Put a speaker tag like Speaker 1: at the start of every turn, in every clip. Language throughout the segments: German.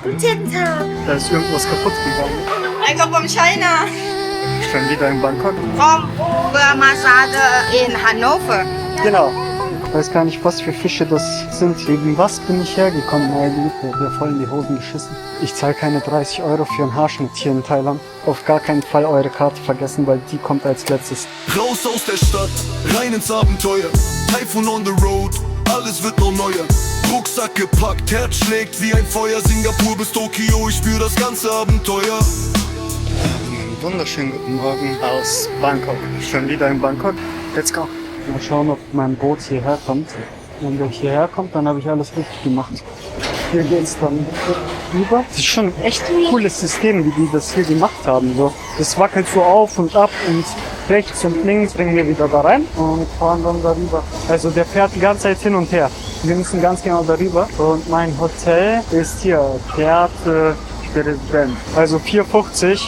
Speaker 1: Guten Tag.
Speaker 2: Da ist irgendwas kaputt gegangen.
Speaker 1: I come from China.
Speaker 2: Schon wieder in Bangkok.
Speaker 1: From Massage in Hannover.
Speaker 2: Genau. Ich weiß gar nicht, was für Fische das sind. Wegen was bin ich hergekommen eigentlich? Wir voll in die Hosen geschissen. Ich zahle keine 30 Euro für einen Haarschnitt hier in Thailand. Auf gar keinen Fall eure Karte vergessen, weil die kommt als letztes.
Speaker 3: Raus aus der Stadt, rein ins Abenteuer. Typhoon on the road, alles wird noch neuer. Rucksack gepackt, Herz schlägt wie ein Feuer. Singapur bis Tokio, ich spür das ganze Abenteuer.
Speaker 2: Einen wunderschönen guten Morgen aus Bangkok. Schon wieder in Bangkok. Let's go. Mal schauen, ob mein Boot hierher kommt. Wenn der hierher kommt, dann habe ich alles richtig gemacht. Hier geht's dann rüber. Das ist schon ein echt cooles System, wie die das hier gemacht haben. So, das wackelt so auf und ab und rechts und links bringen wir wieder da rein und fahren dann darüber. Also der fährt die ganze Zeit hin und her. Wir müssen ganz genau darüber. Und mein Hotel ist hier, Theater Präsident. Also 4,50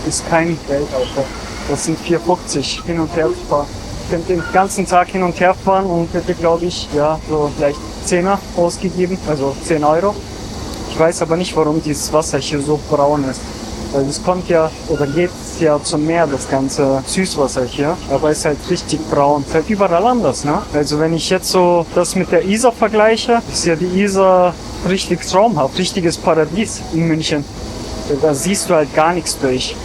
Speaker 2: ist kein Geld, Alter. Das sind 4,50 hin und her zu fahren. Ich könnte den ganzen Tag hin und her fahren und hätte, glaube ich, ja, so vielleicht 10er ausgegeben, also 10 Euro. Ich weiß aber nicht, warum dieses Wasser hier so braun ist. Weil es kommt ja, oder geht ja zum Meer, das ganze Süßwasser hier. Aber es ist halt richtig braun. Ist halt überall anders, ne? Also wenn ich jetzt so das mit der Isar vergleiche, ist ja die Isar richtig traumhaft, richtiges Paradies in München. Da siehst du halt gar nichts durch.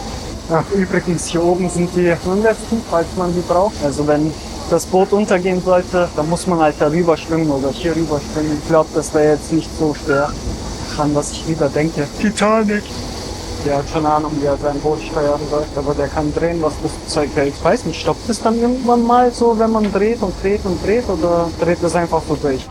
Speaker 2: Ach, übrigens, hier oben sind die Hundertsten, falls man die braucht. Also wenn das Boot untergehen sollte, dann muss man halt darüber schwimmen oder hier rüber schwimmen. Ich glaube, das wäre jetzt nicht so schwer, an was ich wieder denke. Titanic! Der hat schon Ahnung, wie er sein Boot steuern soll, aber der kann drehen, was das Zeug hält. Ich weiß nicht, stoppt es dann irgendwann mal so, wenn man dreht und dreht und dreht, oder dreht es einfach so durch?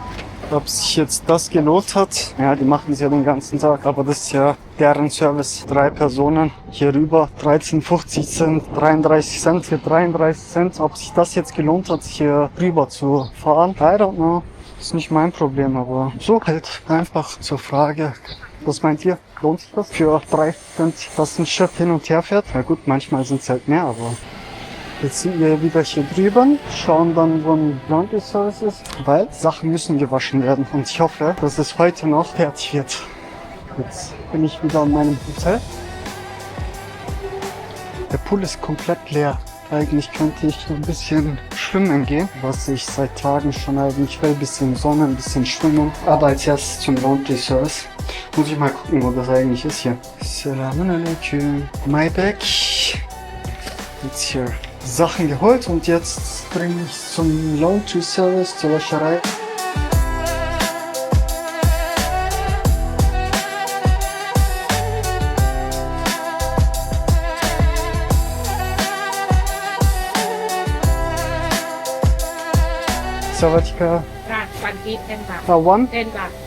Speaker 2: Ob sich jetzt das gelohnt hat? Ja, die machen es ja den ganzen Tag, aber das ist ja deren Service. 3 Personen hier rüber, 13,50 Cent, 33 Cent für 33 Cent. Ob sich das jetzt gelohnt hat, hier rüber zu fahren? I don't know. Ist nicht mein Problem, aber so halt einfach zur Frage. Was meint ihr? Lohnt sich das für 3 Cent, dass ein Schiff hin und her fährt? Na gut, manchmal sind es halt mehr, aber jetzt sind wir wieder hier drüber, schauen dann, wo ein Laundry Service ist, weil Sachen müssen gewaschen werden und ich hoffe, dass es heute noch fertig wird. Jetzt bin ich wieder in meinem Hotel. Der Pool ist komplett leer. Eigentlich könnte ich ein bisschen schwimmen gehen, was ich seit Tagen schon eigentlich will. Ein bisschen Sonne, ein bisschen schwimmen. Aber als erstes zum Laundry Service. Muss ich mal gucken, wo das eigentlich ist hier. Assalamu alaikum. My bag. Jetzt hier Sachen geholt und jetzt bringe ich zum Laundry Service, zur Wäscherei. Savatika. One?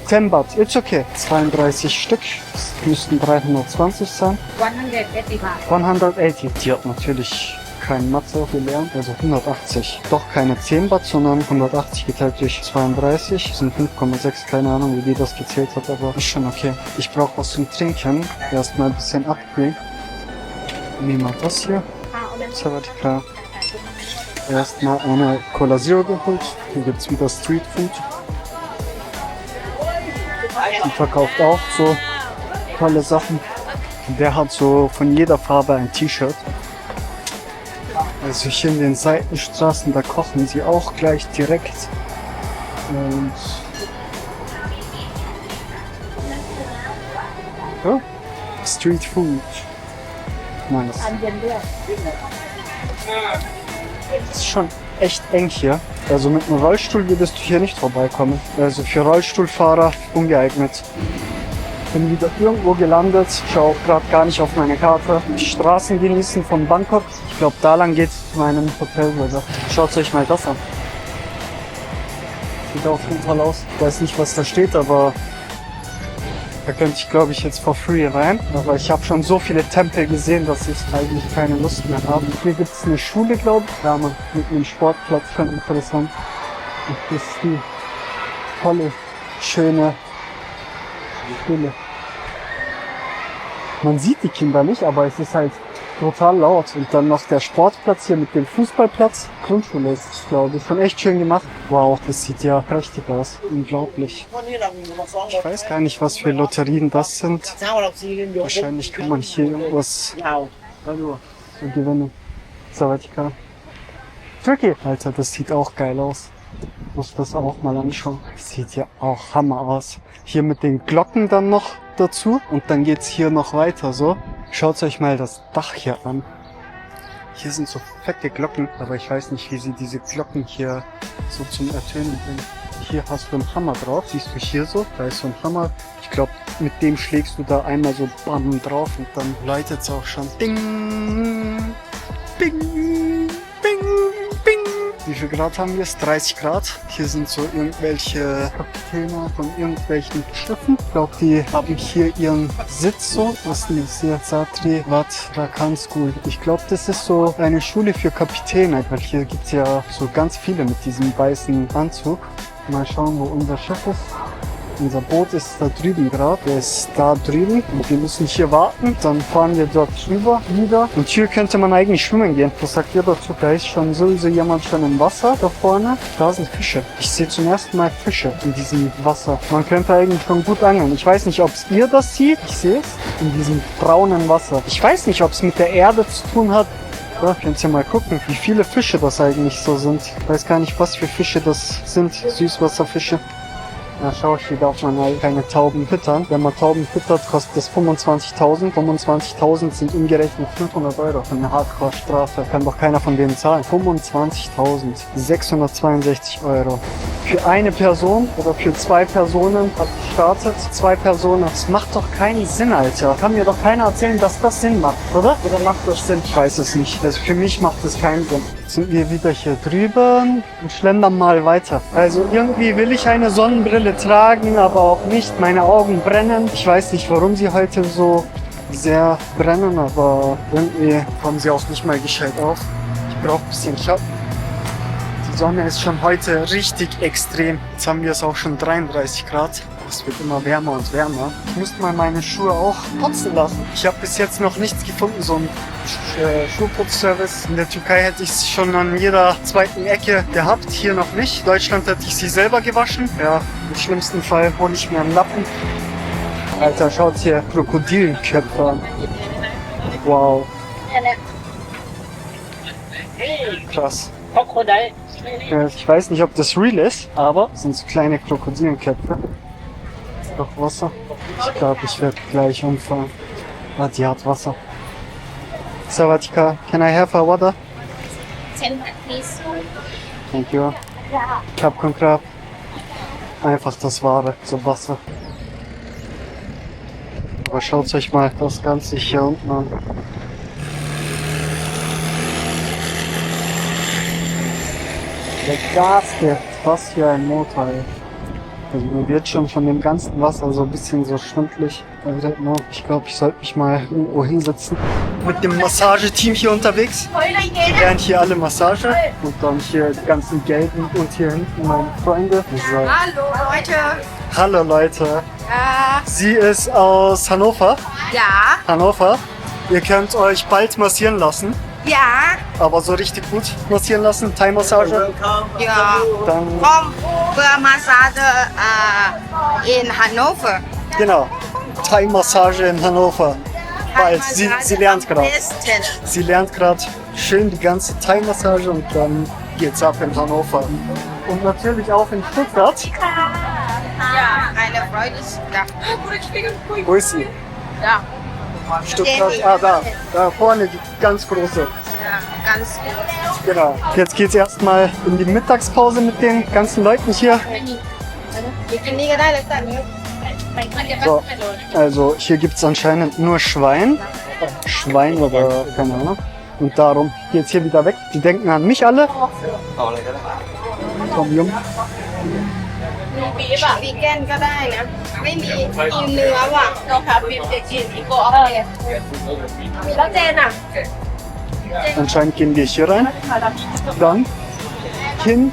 Speaker 2: 10 Baht. It's okay. 32 Stück. Das müssten 320 sein. 180. Die hat natürlich kein Mathe gelernt, also 180. Doch keine 10 Baht, sondern 180 geteilt durch 32. Das sind 5,6, keine Ahnung, wie die das gezählt hat, aber ist schon okay. Ich brauche was zum Trinken. Erstmal ein bisschen Upgrade. Nehmen wir das hier. Savatika. Erstmal eine Cola Zero geholt. Hier gibt es wieder Street Food. Die verkauft auch so tolle Sachen. Der hat so von jeder Farbe ein T-Shirt. Also hier in den Seitenstraßen, da kochen sie auch gleich direkt. Und ja, Street Food. Nice. Das ist schon echt eng hier. Also mit einem Rollstuhl würdest du hier nicht vorbeikommen. Also für Rollstuhlfahrer ungeeignet. Bin wieder irgendwo gelandet. Ich schaue auch gerade gar nicht auf meine Karte. Die Straßen genießen von Bangkok. Ich glaube, da lang geht es zu meinem Hotel. Also schaut euch mal das an. Sieht auf jeden Fall aus. Ich weiß nicht, was da steht, aber da könnte ich, glaube ich, jetzt for free rein. Aber ich habe schon so viele Tempel gesehen, dass ich eigentlich keine Lust mehr habe. Hier gibt es eine Schule, glaube ich. Ja, man, mit einem Sportplatz, schon interessant. Und das ist die tolle, schöne Schule. Man sieht die Kinder nicht, aber es ist halt brutal laut. Und dann noch der Sportplatz hier mit dem Fußballplatz. Grundschule ist es, glaube ich. Schon echt schön gemacht. Wow, das sieht ja prächtig aus. Unglaublich. Ich weiß gar nicht, was für Lotterien das sind. Wahrscheinlich kann man hier irgendwas so gewinnen. Sawatika. Turkey. Alter, das sieht auch geil aus. Muss das auch mal anschauen. Sieht ja auch Hammer aus. Hier mit den Glocken dann noch dazu. Und dann geht's hier noch weiter so. Schaut euch mal das Dach hier an. Hier sind so fette Glocken, aber ich weiß nicht, wie sie diese Glocken hier so zum Ertönen bringen. Hier hast du einen Hammer drauf. Siehst du hier so? Da ist so ein Hammer. Ich glaube, mit dem schlägst du da einmal so bam drauf und dann läutet's auch schon. Ding! Bing! Bing! Bing! Wie viel Grad haben wir? 30 Grad. Hier sind so irgendwelche Kapitäne von irgendwelchen Schiffen. Ich glaube, die haben hier ihren Sitz so. Was ist das hier? Satri Wat Rakan School. Ich glaube, das ist so eine Schule für Kapitäne, weil hier gibt's ja so ganz viele mit diesem weißen Anzug. Mal schauen, wo unser Schiff ist. Unser Boot ist da drüben gerade. Der ist da drüben. Und wir müssen hier warten. Dann fahren wir dort drüber wieder. Und hier könnte man eigentlich schwimmen gehen. Was sagt ihr dazu? Da ist schon sowieso jemand schon im Wasser da vorne. Da sind Fische. Ich sehe zum ersten Mal Fische in diesem Wasser. Man könnte eigentlich schon gut angeln. Ich weiß nicht, ob ihr das seht. Ich sehe es in diesem braunen Wasser. Ich weiß nicht, ob es mit der Erde zu tun hat. Ja, könnt ihr mal gucken, wie viele Fische das eigentlich so sind. Ich weiß gar nicht, was für Fische das sind. Süßwasserfische. Ja, schau, hier darf man halt keine Tauben füttern. Wenn man Tauben füttert, kostet das 25.000. 25.000 sind umgerechnet 500 Euro. Eine Hardcore-Strafe. Kann doch keiner von denen zahlen. 25.662 Euro. Für eine Person oder für 2 Personen hat gestartet. 2 Personen. Das macht doch keinen Sinn, Alter. Kann mir doch keiner erzählen, dass das Sinn macht, oder? Oder macht das Sinn? Ich weiß es nicht. Also für mich macht das keinen Sinn. Jetzt sind wir wieder hier drüben und schlendern mal weiter. Also irgendwie will ich eine Sonnenbrille tragen, aber auch nicht. Meine Augen brennen. Ich weiß nicht, warum sie heute so sehr brennen, aber irgendwie kommen sie auch nicht mal gescheit auf. Ich brauche ein bisschen Schatten. Die Sonne ist schon heute richtig extrem. Jetzt haben wir es auch schon 33 Grad. Es wird immer wärmer und wärmer. Ich musste mal meine Schuhe auch putzen lassen. Ich habe bis jetzt noch nichts gefunden, so ein Schuhputzservice. In der Türkei hätte ich es schon an jeder zweiten Ecke gehabt, hier noch nicht. In Deutschland hätte ich sie selber gewaschen. Ja, im schlimmsten Fall hole ich mir einen Lappen. Alter, schaut hier Krokodilköpfe an. Wow. Krass. Ja, ich weiß nicht, ob das real ist, aber es sind so kleine Krokodilköpfe. Doch Wasser. Ich glaube, ich werde gleich umfahren. Ah, die hat Wasser. Sawatika, can I have a water?
Speaker 4: 10 please.
Speaker 2: Thank you. Krab Krab. Einfach das Wahre, so Wasser. Aber schaut euch mal das Ganze hier unten an. Der Gas gibt, was für ein Motor, ey. Also mir wird schon von dem ganzen Wasser so ein bisschen so schwindelig. Ich glaube, ich sollte mich mal irgendwo hinsetzen. Mit dem Massageteam hier unterwegs. Wir lernen hier alle Massage. Und dann hier die ganzen Gelben und hier hinten meine Freunde. So.
Speaker 1: Hallo Leute.
Speaker 2: Hallo Leute. Sie ist aus Hannover.
Speaker 1: Ja.
Speaker 2: Hannover. Ihr könnt euch bald massieren lassen.
Speaker 1: Ja.
Speaker 2: Aber so richtig gut massieren lassen. Thai-Massage.
Speaker 1: Ja.
Speaker 2: Dann,
Speaker 1: Für Massage in Hannover.
Speaker 2: genau. Thai-Massage in Hannover. Bald. Sie lernt gerade. Sie lernt gerade schön die ganze Thai-Massage und dann geht's ab in Hannover. Und natürlich auch in Stuttgart.
Speaker 1: Ja. Eine Freude ist da.
Speaker 2: Wo ist sie?
Speaker 1: Ja.
Speaker 2: Stuttgart. Ah, da vorne, die ganz große.
Speaker 1: Ja, ganz gut.
Speaker 2: Genau. Jetzt geht's erstmal in die Mittagspause mit den ganzen Leuten hier. So, also hier gibt's anscheinend nur Schwein. Schwein oder keine Ahnung. Und darum geht's hier wieder weg. Die denken an mich alle. Komm, Jung.
Speaker 1: วีแกนก็ได้นะ ไม่มีกินเนื้อว่ะเราค่ะบีบจะกินอีกก็โอเคแล้วเจนอ่ะ
Speaker 2: Anscheinend gehen wir hier rein. Dann Kinn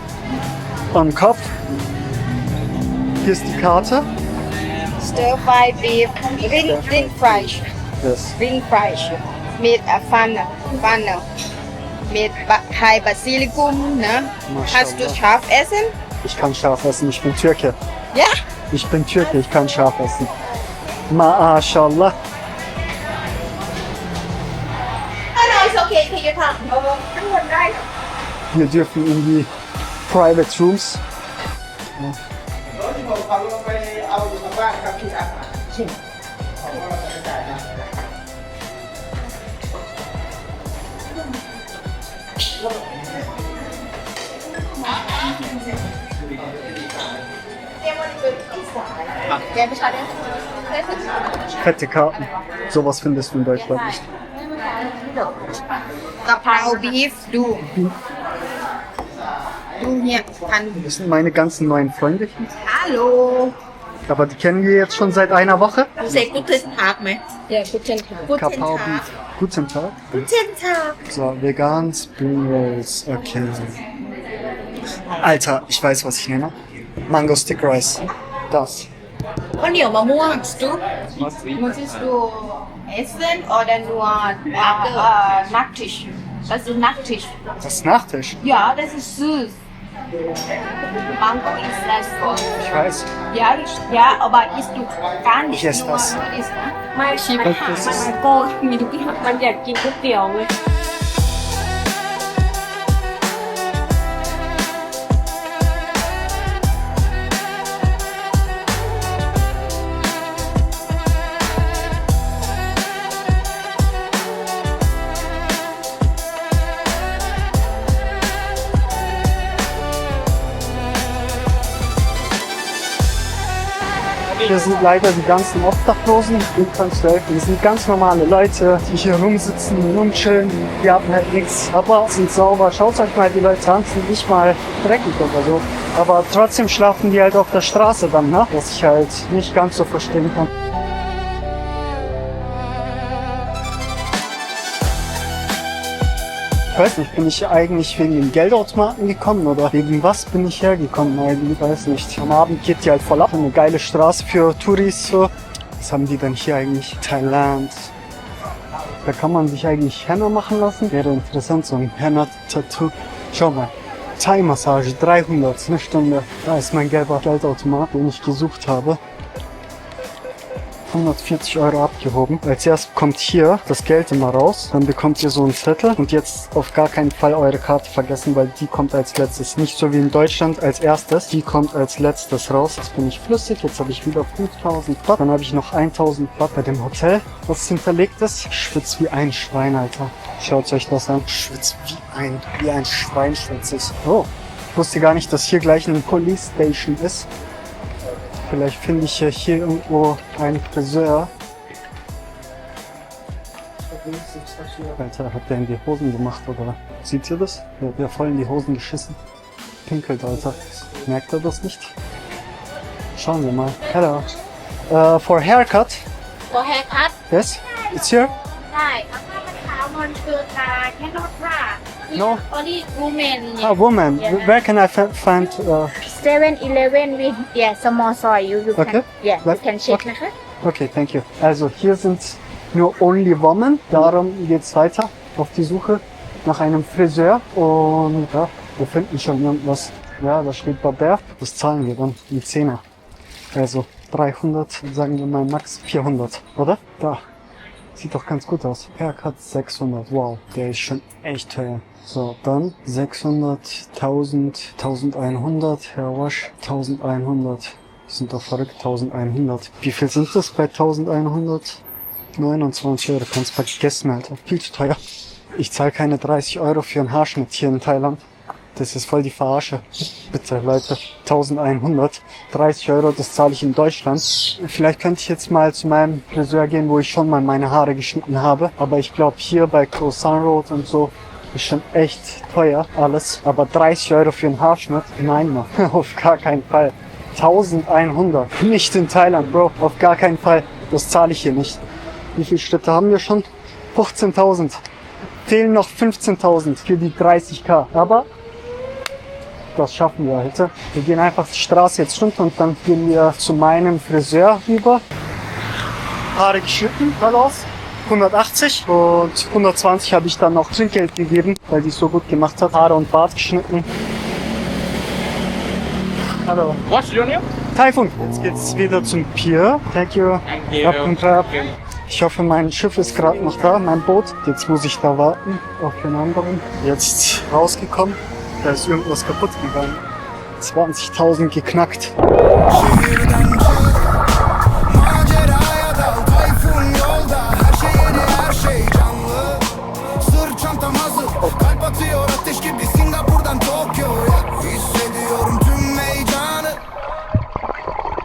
Speaker 2: am Kopf. Hier ist die Karte.
Speaker 1: Stir fry beef ring fry
Speaker 2: Yes.
Speaker 1: ring fry mit Pfanne. Mit Thai Basilikum, ne? Kannst du
Speaker 2: Maschallah.
Speaker 1: scharf essen?
Speaker 2: Ich kann scharf essen, ich bin Türke.
Speaker 1: Ja?
Speaker 2: Ich bin Türke, ich kann scharf essen. Maschallah.
Speaker 1: No, it's okay. Can you come? ทั้งหมดได้
Speaker 2: Wir dürfen in die Private Rooms. Fette Karten. Sowas findest du in Deutschland nicht.
Speaker 1: กะเพราบีฟดูเนี่ยพัน
Speaker 2: Das sind meine ganzen neuen Freunde.
Speaker 1: ฮัลโหล
Speaker 2: Aber die kennen wir jetzt schon seit einer Woche.
Speaker 1: เซ็กกุเทนทากไหมเดี๋ยวกุเทนทากกุเทน
Speaker 2: Kapau
Speaker 1: ทาก
Speaker 2: Beef. Guten Tag.
Speaker 1: กุเทนทาก
Speaker 2: So, vegan Spring Rolls. Okay. Alter, ich weiß, was ich nehme. Mango Stick Rice. Das.
Speaker 1: ข้าวเหนียวมะม่วงสตู
Speaker 2: Was?
Speaker 1: Möchtest du essen oder nur Nachtisch? Das ist Nachtisch.
Speaker 2: Das ist Nachtisch.
Speaker 1: Ja, das ist süß. Mango ist das voll.
Speaker 2: Ich weiß.
Speaker 1: Ja, aber isst du gar nicht
Speaker 2: Ich esse
Speaker 1: nur
Speaker 2: das.
Speaker 1: isst, ne?
Speaker 5: ไม่ชิม
Speaker 2: Das ist
Speaker 5: โก้มีทุกอย่างมันอยากกินก๋วยเตี๋ยวเลย
Speaker 2: Hier sind leider die ganzen Obdachlosen. Ihnen kannst du helfen. Das sind ganz normale Leute, die hier rumsitzen und rumchillen. Die haben halt nichts, aber sind sauber. Schaut euch mal die Leute an, sind nicht mal dreckig oder so. Aber trotzdem schlafen die halt auf der Straße dann, ne? Was ich halt nicht ganz so verstehen kann. Ich weiß nicht, bin ich eigentlich wegen den Geldautomaten gekommen oder wegen was bin ich hergekommen eigentlich? Ich weiß nicht. Am Abend geht die halt voll ab. Eine geile Straße für Touris so. Was haben die denn hier eigentlich? Thailand. Da kann man sich eigentlich Henna machen lassen. Wäre interessant, so ein Henna-Tattoo. Schau mal. Thai-Massage, 300, eine Stunde. Da ist mein gelber Geldautomat, den ich gesucht habe. 140 Euro abgehoben. Als erstes kommt hier das Geld immer raus. Dann bekommt ihr so einen Zettel. Und jetzt auf gar keinen Fall eure Karte vergessen, weil die kommt als letztes. Nicht so wie in Deutschland als erstes. Die kommt als letztes raus. Jetzt bin ich flüssig. Jetzt habe ich wieder 5000 Baht. Dann habe ich noch 1000 Baht bei dem Hotel, was hinterlegt ist. Ich schwitze wie ein Schwein, Alter. Schaut euch das an. Ich schwitze wie ein Schwein schwitze ich. Oh, ich wusste gar nicht, dass hier gleich eine Police Station ist. Vielleicht finde ich ja hier irgendwo einen Friseur. Alter, hat der in die Hosen gemacht, oder? Seht ihr das? Der hat ja voll in die Hosen geschissen. Pinkelt, Alter. Merkt er das nicht? Schauen wir mal. Hello. For haircut?
Speaker 4: For haircut
Speaker 2: Yes? It's here?
Speaker 4: ได้เอาผ้ามาขาวมันคือตาแค่นวดผ้า
Speaker 2: No.
Speaker 4: only women
Speaker 2: Ah, woman.
Speaker 4: Yeah.
Speaker 2: Where can I find...
Speaker 4: 7-Eleven with small soy you
Speaker 2: Okay.
Speaker 4: can you
Speaker 2: Like-
Speaker 4: can check
Speaker 2: okay.
Speaker 4: นะคะ
Speaker 2: Okay, thank you. Also hier sind nur Only Women. Darum geht's weiter auf die Suche nach einem Friseur. Und ja, wir finden schon irgendwas. Ja, da steht Barber. Das zahlen wir dann in 10er. Also 300, sagen wir mal max 400, oder? Da. Sieht doch ganz gut aus. Haircut 600. Wow, der ist schon echt teuer. So, dann 600, 1000, 1100. Hair Wash 1100. Die sind doch verrückt, 1100. Wie viel sind das bei 1100? 29 Euro. Kannst vergessen, Alter. Viel zu teuer. Ich zahle keine 30 Euro für einen Haarschnitt hier in Thailand. Das ist voll die Verarsche. Bitte, Leute. 1100. 30 Euro, das zahle ich in Deutschland. Vielleicht könnte ich jetzt mal zu meinem Friseur gehen, wo ich schon mal meine Haare geschnitten habe. Aber ich glaube, hier bei Croissant Road und so ist schon echt teuer alles. Aber 30 Euro für einen Haarschnitt? Nein, Mann. Auf gar keinen Fall. 1100. Nicht in Thailand, Bro. Auf gar keinen Fall. Das zahle ich hier nicht. Wie viele Schritte haben wir schon? 15.000. Fehlen noch 15.000 für die 30k. Aber das schaffen wir heute. Wir gehen einfach die Straße jetzt runter und dann gehen wir zu meinem Friseur rüber. Haare geschnitten, alles. 180 und 120 habe ich dann noch Trinkgeld gegeben, weil die es so gut gemacht hat. Haare und Bart geschnitten. Hallo.
Speaker 6: What's your name?
Speaker 2: Taifun. Jetzt geht's wieder zum Pier. Thank you.
Speaker 6: you.
Speaker 2: Ab und ab. Ich hoffe, mein Schiff ist gerade noch da, mein Boot. Jetzt muss ich da warten auf den anderen. Jetzt rausgekommen. Da ist irgendwas kaputt gegangen. 20.000 geknackt.
Speaker 3: Maceraya dal, Tayfun yolda. Her şey yeni, her şey canlı. Sırt çantam hazır, kalp atıyor ateş